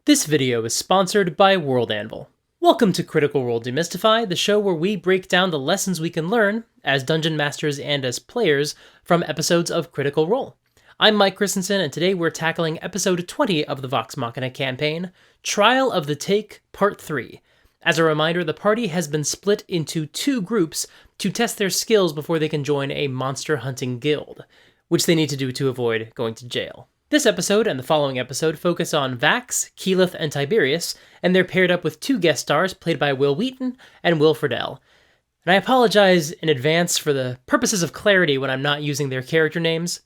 This video is sponsored by World Anvil. Welcome to Critical Role Demystified, the show where we break down the lessons we can learn as dungeon masters and as players from episodes of Critical Role. I'm Mike Christensen, and today we're tackling episode 20 of the Vox Machina campaign, Trial of the Take, Part 3. As a reminder, the party has been split into two groups to test their skills before they can join a monster hunting guild, which they need to do to avoid going to jail. This episode and the following episode focus on Vax, Keyleth, and Tiberius, and they're paired up with two guest stars played by Will Wheaton and Will Friedle. And I apologize in advance for the purposes of clarity when I'm not using their character names.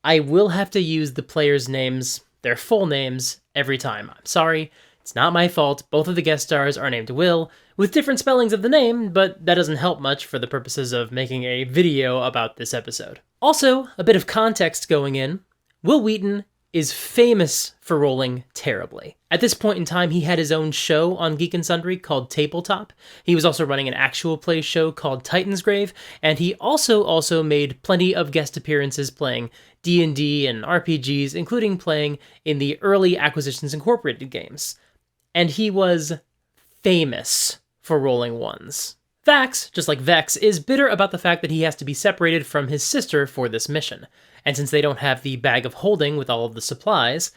I will have to use the players' names, their full names, every time. I'm sorry, it's not my fault. Both of the guest stars are named Will, with different spellings of the name, but that doesn't help much for the purposes of making a video about this episode. Also, a bit of context going in. Will Wheaton is famous for rolling terribly. At this point in time, he had his own show on Geek and Sundry called Tabletop. He was also running an actual play show called Titan's Grave, and he also made plenty of guest appearances playing D&D and RPGs, including playing in the early Acquisitions Incorporated games. And he was famous for rolling ones. Vax, just like Vex, is bitter about the fact that he has to be separated from his sister for this mission. And since they don't have the bag of holding with all of the supplies,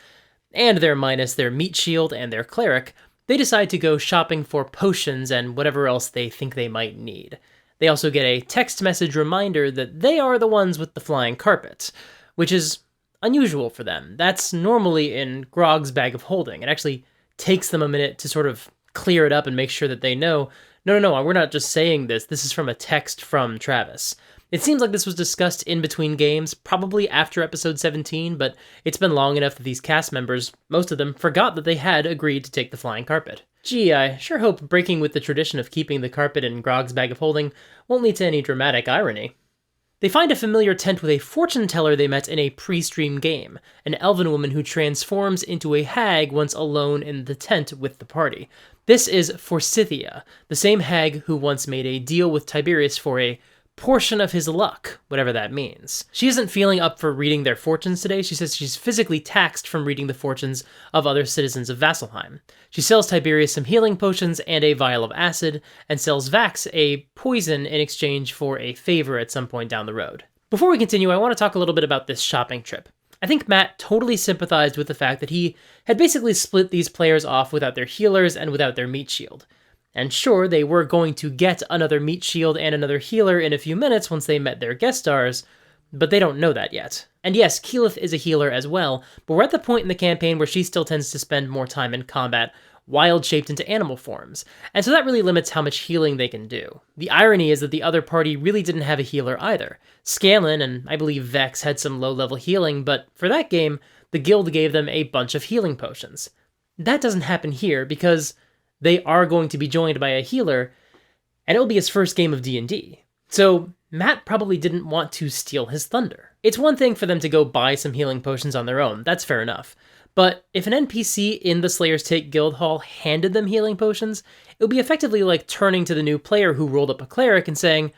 and they're minus their meat shield and their cleric, they decide to go shopping for potions and whatever else they think they might need. They also get a text message reminder that they are the ones with the flying carpet, which is unusual for them. That's normally in Grog's bag of holding. It actually takes them a minute to sort of clear it up and make sure that they know, no, we're not just saying this. This is from a text from Travis. It seems like this was discussed in between games, probably after episode 17, but it's been long enough that these cast members, most of them, forgot that they had agreed to take the flying carpet. Gee, I sure hope breaking with the tradition of keeping the carpet in Grog's bag of holding won't lead to any dramatic irony. They find a familiar tent with a fortune teller they met in a pre-stream game, an elven woman who transforms into a hag once alone in the tent with the party. This is Forscythia, the same hag who once made a deal with Tiberius for a portion of his luck, whatever that means. She isn't feeling up for reading their fortunes today. She says she's physically taxed from reading the fortunes of other citizens of Vasselheim. She sells Tiberius some healing potions and a vial of acid, and sells Vax a poison in exchange for a favor at some point down the road. Before we continue, I want to talk a little bit about this shopping trip. I think Matt totally sympathized with the fact that he had basically split these players off without their healers and without their meat shield. And sure, they were going to get another meat shield and another healer in a few minutes once they met their guest stars, but they don't know that yet. And yes, Keyleth is a healer as well, but we're at the point in the campaign where she still tends to spend more time in combat, wild-shaped into animal forms, and so that really limits how much healing they can do. The irony is that the other party really didn't have a healer either. Scanlan and I believe Vex had some low-level healing, but for that game, the guild gave them a bunch of healing potions. That doesn't happen here because they are going to be joined by a healer, and it'll be his first game of D&D. So Matt probably didn't want to steal his thunder. It's one thing for them to go buy some healing potions on their own, that's fair enough. But if an NPC in the Slayer's Take Guild Hall handed them healing potions, it would be effectively like turning to the new player who rolled up a cleric and saying,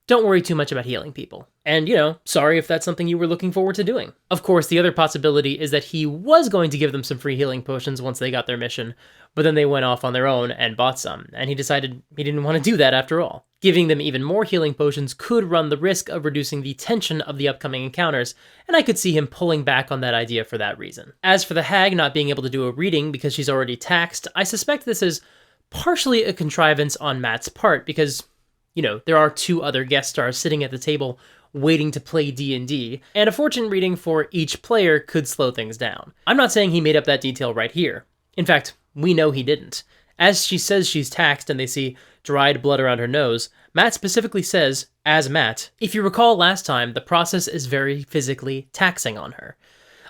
don't worry too much about healing people. And, sorry if that's something you were looking forward to doing. Of course, the other possibility is that he was going to give them some free healing potions once they got their mission, but then they went off on their own and bought some, and he decided he didn't want to do that after all. Giving them even more healing potions could run the risk of reducing the tension of the upcoming encounters, and I could see him pulling back on that idea for that reason. As for the hag not being able to do a reading because she's already taxed, I suspect this is partially a contrivance on Matt's part because there are two other guest stars sitting at the table waiting to play D&D, and a fortune reading for each player could slow things down. I'm not saying he made up that detail right here. In fact, we know he didn't. As she says she's taxed and they see dried blood around her nose, Matt specifically says, as Matt, if you recall last time, the process is very physically taxing on her.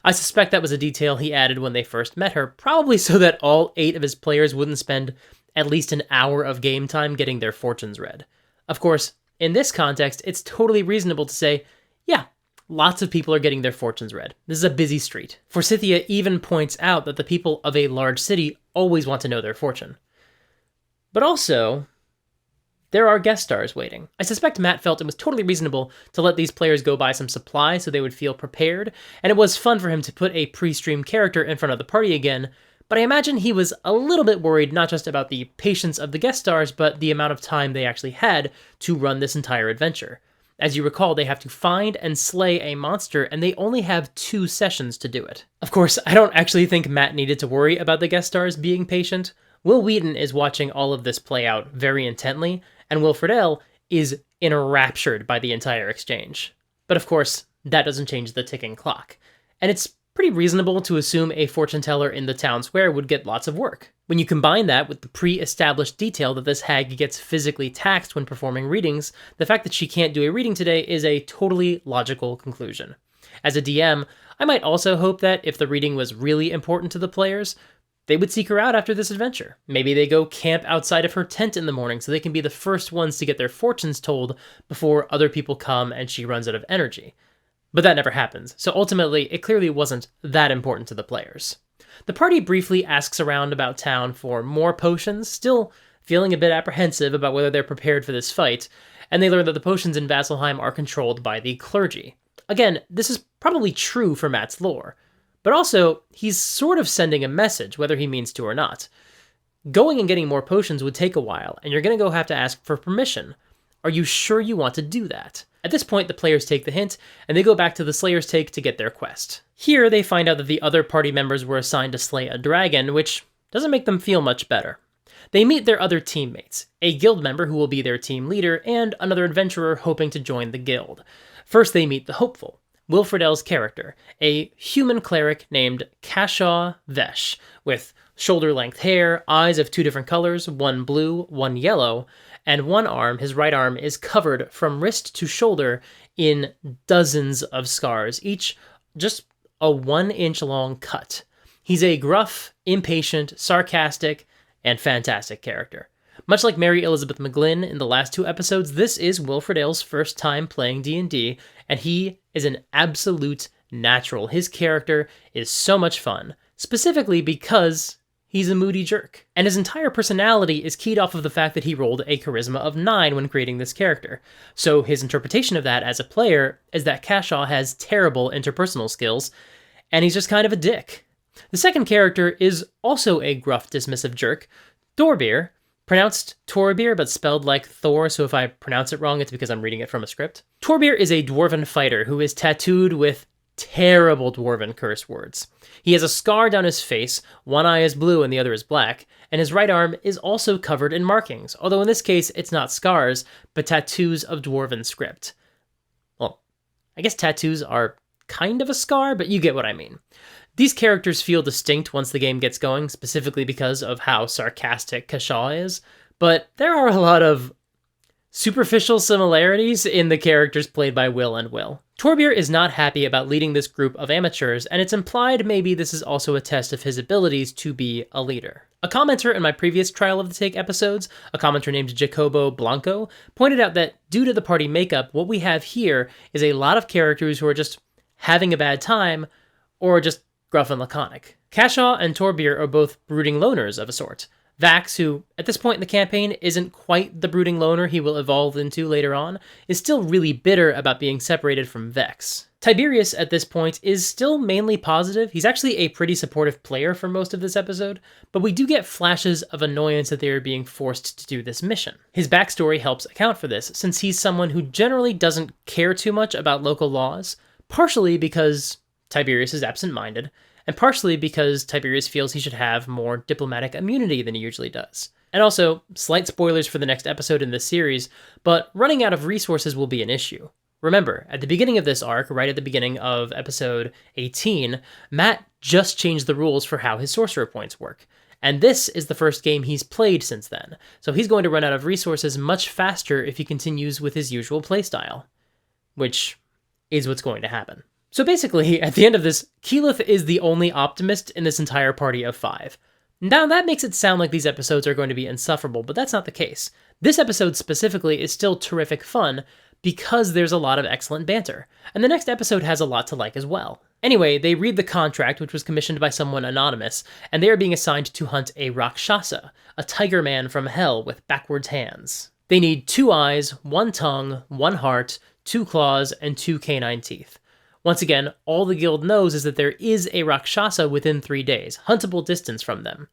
I suspect that was a detail he added when they first met her, probably so that all 8 of his players wouldn't spend at least an hour of game time getting their fortunes read. Of course, in this context, it's totally reasonable to say, yeah, lots of people are getting their fortunes read. This is a busy street. Forscythia even points out that the people of a large city always want to know their fortune. But also, there are guest stars waiting. I suspect Matt felt it was totally reasonable to let these players go buy some supplies so they would feel prepared, and it was fun for him to put a pre-stream character in front of the party again, but I imagine he was a little bit worried not just about the patience of the guest stars, but the amount of time they actually had to run this entire adventure. As you recall, they have to find and slay a monster, and they only have 2 sessions to do it. Of course, I don't actually think Matt needed to worry about the guest stars being patient. Will Wheaton is watching all of this play out very intently, and Wilfred L. is enraptured by the entire exchange. But of course, that doesn't change the ticking clock. And it's pretty reasonable to assume a fortune teller in the town square would get lots of work. When you combine that with the pre-established detail that this hag gets physically taxed when performing readings, the fact that she can't do a reading today is a totally logical conclusion. As a DM, I might also hope that if the reading was really important to the players, they would seek her out after this adventure. Maybe they go camp outside of her tent in the morning so they can be the first ones to get their fortunes told before other people come and she runs out of energy. But that never happens, so ultimately it clearly wasn't that important to the players. The party briefly asks around about town for more potions, still feeling a bit apprehensive about whether they're prepared for this fight, and they learn that the potions in Vasselheim are controlled by the clergy. Again, this is probably true for Matt's lore, but also, he's sort of sending a message, whether he means to or not. Going and getting more potions would take a while, and you're going to have to ask for permission. Are you sure you want to do that? At this point, the players take the hint, and they go back to the Slayer's Take to get their quest. Here, they find out that the other party members were assigned to slay a dragon, which doesn't make them feel much better. They meet their other teammates, a guild member who will be their team leader, and another adventurer hoping to join the guild. First, they meet the hopeful, Wilfred L's character, a human cleric named Kashaw Vesh, with shoulder-length hair, eyes of 2 different colors, one blue, one yellow, and one arm, his right arm, is covered from wrist to shoulder in dozens of scars, each just a 1-inch long cut. He's a gruff, impatient, sarcastic, and fantastic character. Much like Mary Elizabeth McGlynn in the last 2 episodes, this is Wilfred L's first time playing D&D, and he is an absolute natural. His character is so much fun, specifically because he's a moody jerk. And his entire personality is keyed off of the fact that he rolled a charisma of 9 when creating this character. So his interpretation of that as a player is that Kashaw has terrible interpersonal skills, and he's just kind of a dick. The second character is also a gruff, dismissive jerk, Thorbeer, pronounced Torbeer, but spelled like Thor, so if I pronounce it wrong, it's because I'm reading it from a script. Torbeer is a dwarven fighter who is tattooed with terrible dwarven curse words. He has a scar down his face, one eye is blue and the other is black, and his right arm is also covered in markings, although in this case it's not scars, but tattoos of dwarven script. Well, I guess tattoos are kind of a scar, but you get what I mean. These characters feel distinct once the game gets going, specifically because of how sarcastic Kashaw is, but there are a lot of superficial similarities in the characters played by Will and Will. Torbeer is not happy about leading this group of amateurs, and it's implied maybe this is also a test of his abilities to be a leader. A commenter in my previous Trial of the Take episodes, a commenter named Jacobo Blanco, pointed out that due to the party makeup, what we have here is a lot of characters who are just having a bad time, or just gruff and laconic. Kashaw and Torbeer are both brooding loners of a sort. Vax, who at this point in the campaign isn't quite the brooding loner he will evolve into later on, is still really bitter about being separated from Vex. Tiberius at this point is still mainly positive. He's actually a pretty supportive player for most of this episode, but we do get flashes of annoyance that they are being forced to do this mission. His backstory helps account for this, since he's someone who generally doesn't care too much about local laws, partially because Tiberius is absent-minded, and partially because Tiberius feels he should have more diplomatic immunity than he usually does. And also, slight spoilers for the next episode in this series, but running out of resources will be an issue. Remember, at the beginning of this arc, right at the beginning of episode 18, Matt just changed the rules for how his sorcerer points work. And this is the first game he's played since then, so he's going to run out of resources much faster if he continues with his usual playstyle. Which is what's going to happen. So basically, at the end of this, Keyleth is the only optimist in this entire party of 5. Now, that makes it sound like these episodes are going to be insufferable, but that's not the case. This episode specifically is still terrific fun because there's a lot of excellent banter, and the next episode has a lot to like as well. Anyway, they read the contract, which was commissioned by someone anonymous, and they are being assigned to hunt a Rakshasa, a tiger man from hell with backwards hands. They need 2 eyes, 1 tongue, 1 heart, 2 claws, and 2 canine teeth. Once again, all the guild knows is that there is a Rakshasa within 3 days, huntable distance from them.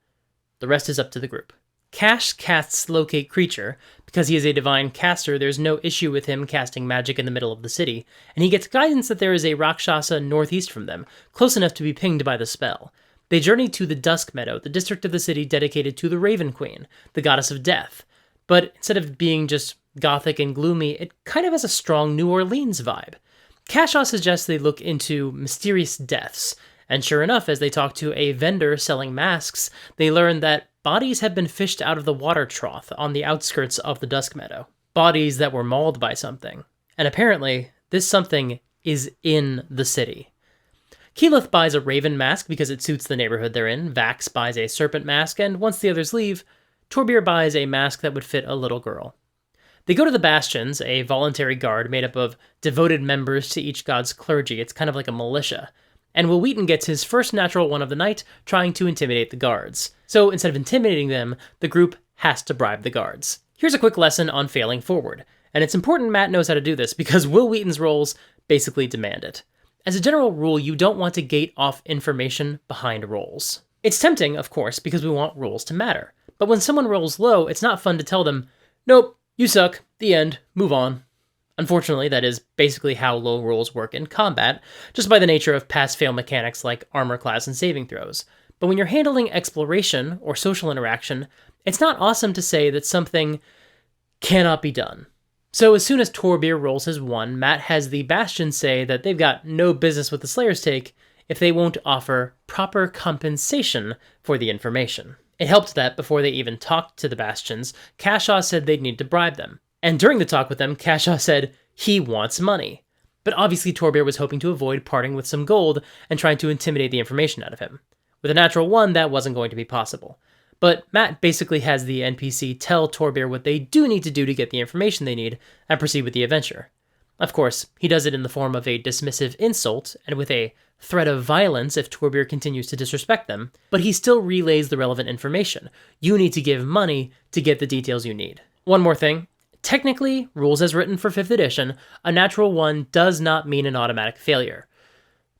The rest is up to the group. Cash casts Locate Creature. Because he is a divine caster, there's no issue with him casting magic in the middle of the city, and he gets guidance that there is a Rakshasa northeast from them, close enough to be pinged by the spell. They journey to the Dusk Meadow, the district of the city dedicated to the Raven Queen, the goddess of death. But instead of being just gothic and gloomy, it kind of has a strong New Orleans vibe. Cashaw suggests they look into mysterious deaths, and sure enough, as they talk to a vendor selling masks, they learn that bodies have been fished out of the water trough on the outskirts of the Dusk Meadow. Bodies that were mauled by something. And apparently, this something is in the city. Keyleth buys a raven mask because it suits the neighborhood they're in, Vax buys a serpent mask, and once the others leave, Torbeer buys a mask that would fit a little girl. They go to the Bastions, a voluntary guard made up of devoted members to each god's clergy. It's kind of like a militia. And Will Wheaton gets his first natural one of the night, trying to intimidate the guards. So instead of intimidating them, the group has to bribe the guards. Here's a quick lesson on failing forward. And it's important Matt knows how to do this, because Will Wheaton's roles basically demand it. As a general rule, you don't want to gate off information behind rolls. It's tempting, of course, because we want rolls to matter. But when someone rolls low, it's not fun to tell them, "Nope, you suck, the end, move on." Unfortunately, that is basically how low rolls work in combat, just by the nature of pass-fail mechanics like armor class and saving throws. But when you're handling exploration or social interaction, it's not awesome to say that something cannot be done. So as soon as Torbeer rolls his 1, Matt has the Bastion say that they've got no business with the Slayer's Take if they won't offer proper compensation for the information. It helped that before they even talked to the Bastions, Cashaw said they'd need to bribe them. And during the talk with them, Cashaw said he wants money. But obviously Torbeer was hoping to avoid parting with some gold and trying to intimidate the information out of him. With a natural 1, that wasn't going to be possible. But Matt basically has the NPC tell Torbeer what they do need to do to get the information they need and proceed with the adventure. Of course, he does it in the form of a dismissive insult and with a threat of violence if Torbeer continues to disrespect them, but he still relays the relevant information. You need to give money to get the details you need. One more thing. Technically, rules as written for 5th edition, a natural 1 does not mean an automatic failure.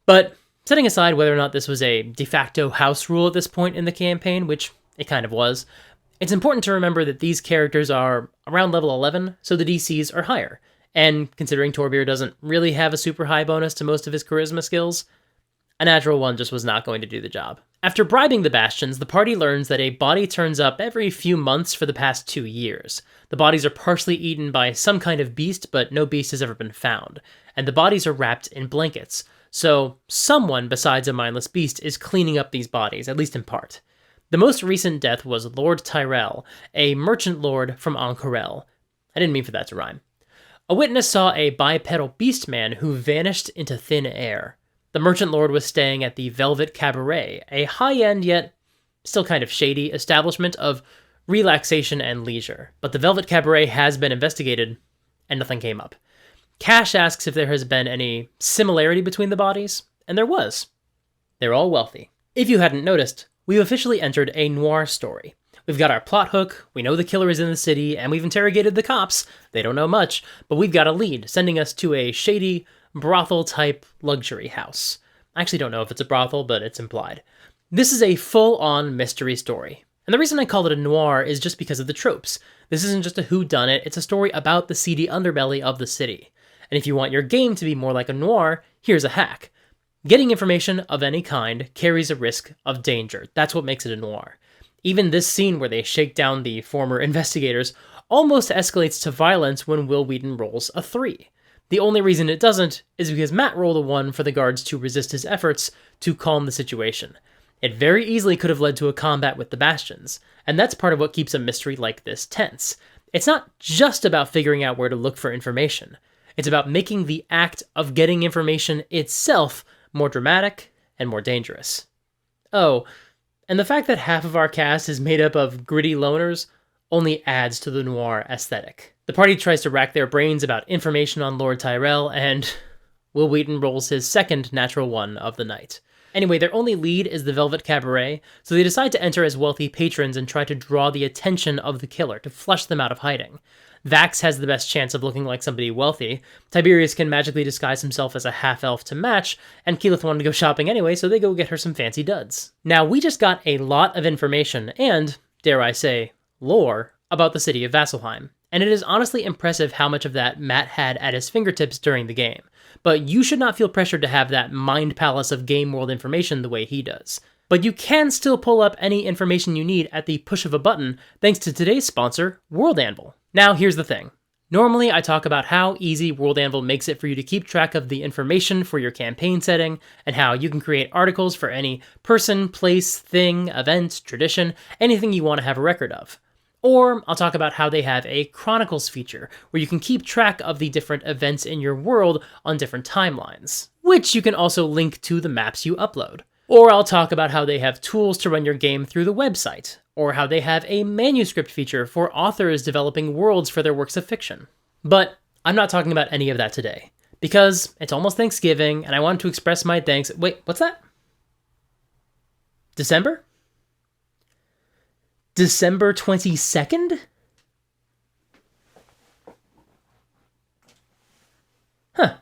But setting aside whether or not this was a de facto house rule at this point in the campaign, which it kind of was, it's important to remember that these characters are around level 11, so the DCs are higher. And considering Torbeer doesn't really have a super high bonus to most of his charisma skills, a natural 1 just was not going to do the job. After bribing the Bastions, the party learns that a body turns up every few months for the past 2 years. The bodies are partially eaten by some kind of beast, but no beast has ever been found. And the bodies are wrapped in blankets. So someone besides a mindless beast is cleaning up these bodies, at least in part. The most recent death was Lord Tyrell, a merchant lord from Ank'Harel. I didn't mean for that to rhyme. A witness saw a bipedal beast man who vanished into thin air. The merchant lord was staying at the Velvet Cabaret, a high-end yet still kind of shady establishment of relaxation and leisure. But the Velvet Cabaret has been investigated, and nothing came up. Cash asks if there has been any similarity between the bodies, and there was. They're all wealthy. If you hadn't noticed, we've officially entered a Noir story. We've got our plot hook, we know the killer is in the city, and we've interrogated the cops. They don't know much, but we've got a lead, sending us to a shady, brothel-type luxury house. I actually don't know if it's a brothel, but it's implied. This is a full-on mystery story. And the reason I call it a noir is just because of the tropes. This isn't just a whodunit, it's a story about the seedy underbelly of the city. And if you want your game to be more like a noir, here's a hack. Getting information of any kind carries a risk of danger. That's what makes it a noir. Even this scene where they shake down the former investigators almost escalates to violence when Will Wheaton rolls a 3. The only reason it doesn't is because Matt rolled a 1 for the guards to resist his efforts to calm the situation. It very easily could have led to a combat with the Bastions, and that's part of what keeps a mystery like this tense. It's not just about figuring out where to look for information. It's about making the act of getting information itself more dramatic and more dangerous. Oh, and the fact that half of our cast is made up of gritty loners only adds to the noir aesthetic. The party tries to rack their brains about information on Lord Tyrell, and Will Wheaton rolls his second natural 1 of the night. Anyway, their only lead is the Velvet Cabaret, so they decide to enter as wealthy patrons and try to draw the attention of the killer, to flush them out of hiding. Vax has the best chance of looking like somebody wealthy, Tiberius can magically disguise himself as a half-elf to match, and Keyleth wanted to go shopping anyway, so they go get her some fancy duds. Now, we just got a lot of information, and, dare I say, lore, about the city of Vasselheim, and it is honestly impressive how much of that Matt had at his fingertips during the game. But you should not feel pressured to have that mind palace of game world information the way he does. But you can still pull up any information you need at the push of a button thanks to today's sponsor, World Anvil. Now here's the thing. Normally I talk about how easy World Anvil makes it for you to keep track of the information for your campaign setting, and how you can create articles for any person, place, thing, event, tradition, anything you want to have a record of. Or I'll talk about how they have a Chronicles feature, where you can keep track of the different events in your world on different timelines, which you can also link to the maps you upload. Or I'll talk about how they have tools to run your game through the website, or how they have a manuscript feature for authors developing worlds for their works of fiction. But I'm not talking about any of that today, because it's almost Thanksgiving, and I wanted to express my thanks. Wait, what's that? December 22nd? Huh.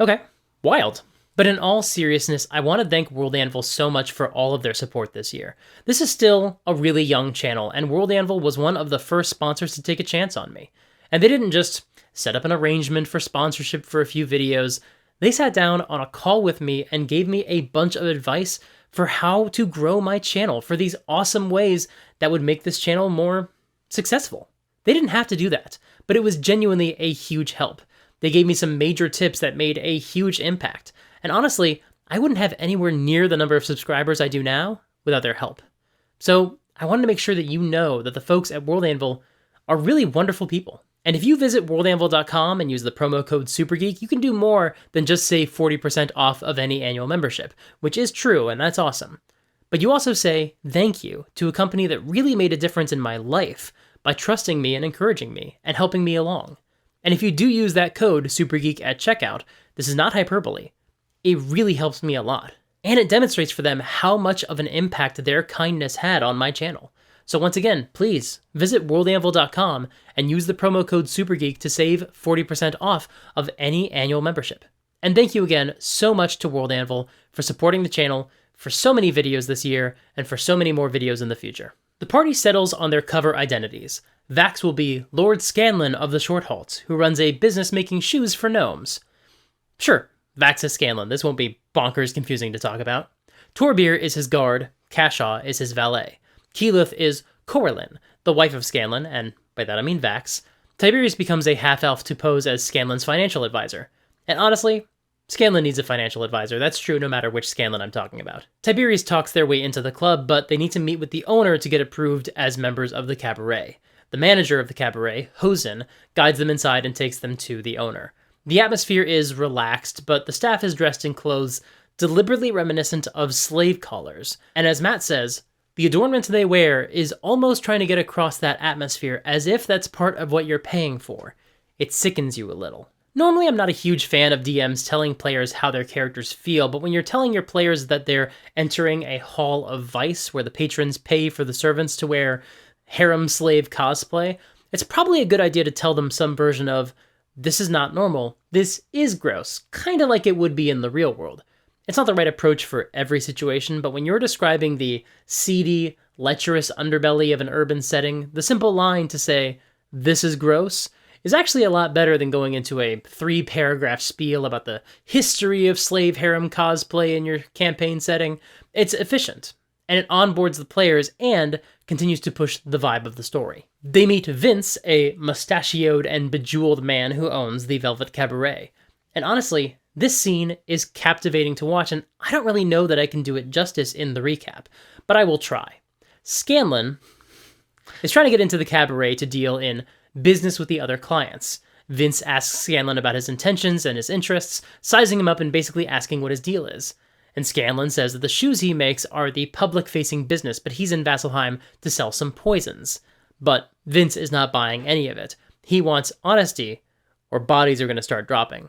Okay. Wild. But in all seriousness, I want to thank World Anvil so much for all of their support this year. This is still a really young channel, and World Anvil was one of the first sponsors to take a chance on me. And they didn't just set up an arrangement for sponsorship for a few videos. They sat down on a call with me and gave me a bunch of advice for how to grow my channel, for these awesome ways that would make this channel more successful. They didn't have to do that, but it was genuinely a huge help. They gave me some major tips that made a huge impact. And honestly, I wouldn't have anywhere near the number of subscribers I do now without their help. So I wanted to make sure that you know that the folks at World Anvil are really wonderful people. And if you visit worldanvil.com and use the promo code SuperGeek, you can do more than just save 40% off of any annual membership, which is true, and that's awesome. But you also say thank you to a company that really made a difference in my life by trusting me and encouraging me and helping me along. And if you do use that code SuperGeek at checkout, this is not hyperbole. It really helps me a lot. And it demonstrates for them how much of an impact their kindness had on my channel. So once again, please visit worldanvil.com and use the promo code SuperGeek to save 40% off of any annual membership. And thank you again so much to World Anvil for supporting the channel for so many videos this year and for so many more videos in the future. The party settles on their cover identities. Vax will be Lord Scanlan of the Shorthalts, who runs a business making shoes for gnomes. Sure, Vax is Scanlan. This won't be bonkers confusing to talk about. Torbir is his guard. Kashaw is his valet. Keyleth is Corlin, the wife of Scanlan, and by that I mean Vax. Tiberius becomes a half-elf to pose as Scanlan's financial advisor. And honestly, Scanlan needs a financial advisor. That's true no matter which Scanlan I'm talking about. Tiberius talks their way into the club, but they need to meet with the owner to get approved as members of the Cabaret. The manager of the Cabaret, Hosen, guides them inside and takes them to the owner. The atmosphere is relaxed, but the staff is dressed in clothes deliberately reminiscent of slave collars. And as Matt says, the adornment they wear is almost trying to get across that atmosphere as if that's part of what you're paying for. It sickens you a little. Normally, I'm not a huge fan of DMs telling players how their characters feel, but when you're telling your players that they're entering a hall of vice where the patrons pay for the servants to wear harem slave cosplay, it's probably a good idea to tell them some version of, this is not normal, this is gross, kind of like it would be in the real world. It's not the right approach for every situation, but when you're describing the seedy, lecherous underbelly of an urban setting, the simple line to say, this is gross, is actually a lot better than going into a 3-paragraph spiel about the history of slave harem cosplay in your campaign setting. It's efficient, and it onboards the players and continues to push the vibe of the story. They meet Vince, a mustachioed and bejeweled man who owns the Velvet Cabaret. And honestly, this scene is captivating to watch, and I don't really know that I can do it justice in the recap, but I will try. Scanlan is trying to get into the cabaret to deal in business with the other clients. Vince asks Scanlan about his intentions and his interests, sizing him up and basically asking what his deal is. And Scanlan says that the shoes he makes are the public-facing business, but he's in Vasselheim to sell some poisons. But Vince is not buying any of it. He wants honesty, or bodies are going to start dropping.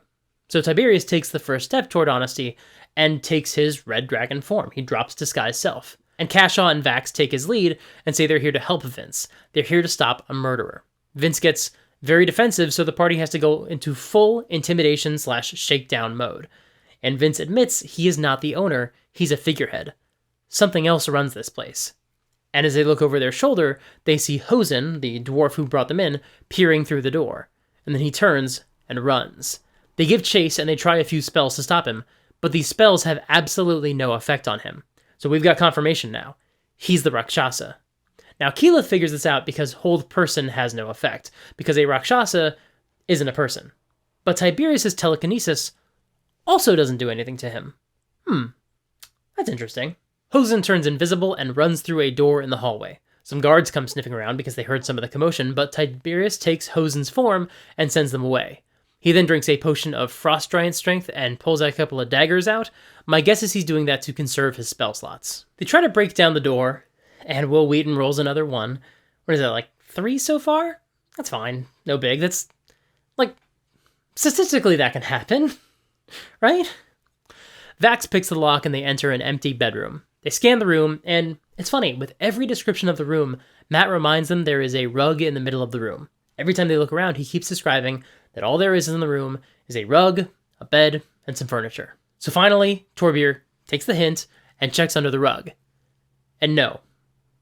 So Tiberius takes the first step toward honesty and takes his red dragon form. He drops disguise self. And Kashaw and Vax take his lead and say they're here to help Vince. They're here to stop a murderer. Vince gets very defensive, so the party has to go into full intimidation/shakedown mode. And Vince admits he is not the owner, he's a figurehead. Something else runs this place. And as they look over their shoulder, they see Hosen, the dwarf who brought them in, peering through the door. And then he turns and runs. They give chase and they try a few spells to stop him, but these spells have absolutely no effect on him. So we've got confirmation now. He's the Rakshasa. Now, Keyleth figures this out because hold person has no effect, because a Rakshasa isn't a person. But Tiberius' telekinesis also doesn't do anything to him. That's interesting. Hosen turns invisible and runs through a door in the hallway. Some guards come sniffing around because they heard some of the commotion, but Tiberius takes Hosen's form and sends them away. He then drinks a potion of Frost Giant Strength and pulls a couple of daggers out. My guess is he's doing that to conserve his spell slots. They try to break down the door, and Will Wheaton rolls another one. What is that, like 3 so far? That's fine. No big. That's, like, statistically that can happen, right? Vax picks the lock and they enter an empty bedroom. They scan the room, and it's funny, with every description of the room, Matt reminds them there is a rug in the middle of the room. Every time they look around, he keeps describing that all there is in the room is a rug, a bed, and some furniture. So finally, Torbjörn takes the hint and checks under the rug. And no,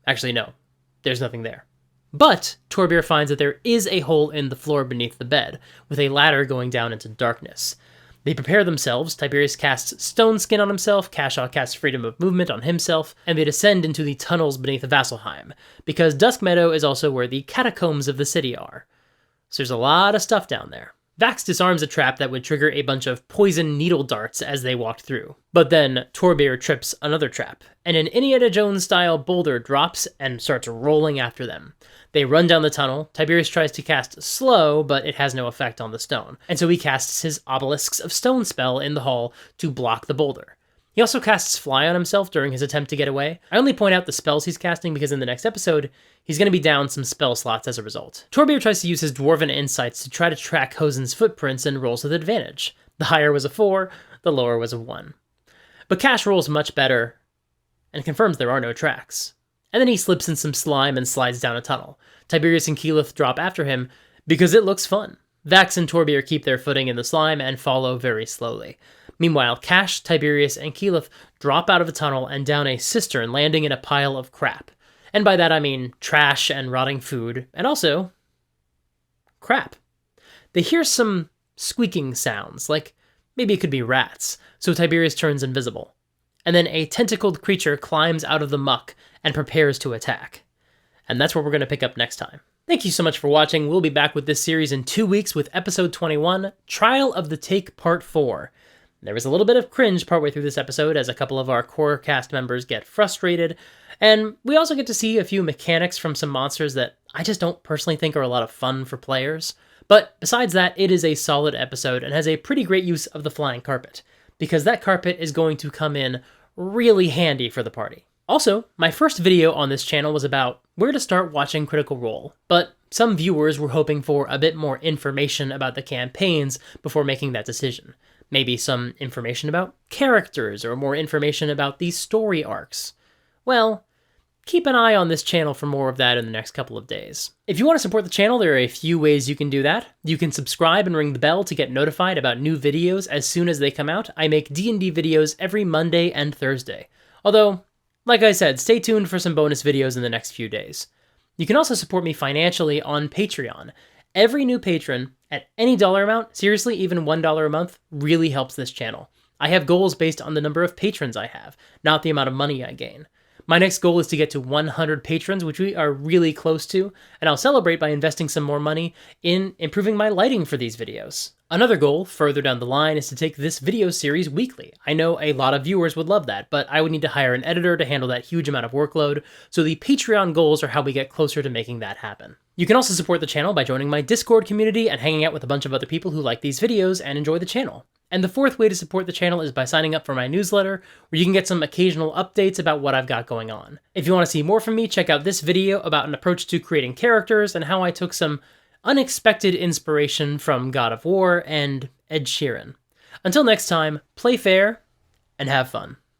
there's nothing there. But Torbjörn finds that there is a hole in the floor beneath the bed, with a ladder going down into darkness. They prepare themselves. Tiberius casts Stone Skin on himself, Cashaw casts Freedom of Movement on himself, and they descend into the tunnels beneath Vasselheim, because Dusk Meadow is also where the catacombs of the city are. So there's a lot of stuff down there. Vax disarms a trap that would trigger a bunch of poison needle darts as they walked through. But then Torbjörn trips another trap, and an Indiana Jones-style boulder drops and starts rolling after them. They run down the tunnel. Tiberius tries to cast Slow, but it has no effect on the stone. And so he casts his Obelisks of Stone spell in the hall to block the boulder. He also casts Fly on himself during his attempt to get away. I only point out the spells he's casting because in the next episode, he's going to be down some spell slots as a result. Torbjörn tries to use his Dwarven Insights to try to track Hosen's footprints and rolls with advantage. The higher was a 4, the lower was a 1. But Cash rolls much better and confirms there are no tracks. And then he slips in some slime and slides down a tunnel. Tiberius and Keyleth drop after him because it looks fun. Vax and Torbjörn keep their footing in the slime and follow very slowly. Meanwhile, Cash, Tiberius, and Keyleth drop out of the tunnel and down a cistern, landing in a pile of crap. And by that I mean trash and rotting food, and also crap. They hear some squeaking sounds, like maybe it could be rats, so Tiberius turns invisible. And then a tentacled creature climbs out of the muck and prepares to attack. And that's where we're going to pick up next time. Thank you so much for watching. We'll be back with this series in 2 weeks with episode 21, Trial of the Take Part 4. There was a little bit of cringe partway through this episode as a couple of our core cast members get frustrated, and we also get to see a few mechanics from some monsters that I just don't personally think are a lot of fun for players. But besides that, it is a solid episode and has a pretty great use of the flying carpet, because that carpet is going to come in really handy for the party. Also, my first video on this channel was about where to start watching Critical Role, but some viewers were hoping for a bit more information about the campaigns before making that decision. Maybe some information about characters or more information about these story arcs. Well, keep an eye on this channel for more of that in the next couple of days. If you want to support the channel, there are a few ways you can do that. You can subscribe and ring the bell to get notified about new videos as soon as they come out. I make D&D videos every Monday and Thursday. Although, like I said, stay tuned for some bonus videos in the next few days. You can also support me financially on Patreon. Every new patron, at any dollar amount, seriously, even $1 a month, really helps this channel. I have goals based on the number of patrons I have, not the amount of money I gain. My next goal is to get to 100 patrons, which we are really close to, and I'll celebrate by investing some more money in improving my lighting for these videos. Another goal, further down the line, is to take this video series weekly. I know a lot of viewers would love that, but I would need to hire an editor to handle that huge amount of workload, so the Patreon goals are how we get closer to making that happen. You can also support the channel by joining my Discord community and hanging out with a bunch of other people who like these videos and enjoy the channel. And the fourth way to support the channel is by signing up for my newsletter, where you can get some occasional updates about what I've got going on. If you want to see more from me, check out this video about an approach to creating characters and how I took some unexpected inspiration from God of War and Ed Sheeran. Until next time, play fair and have fun.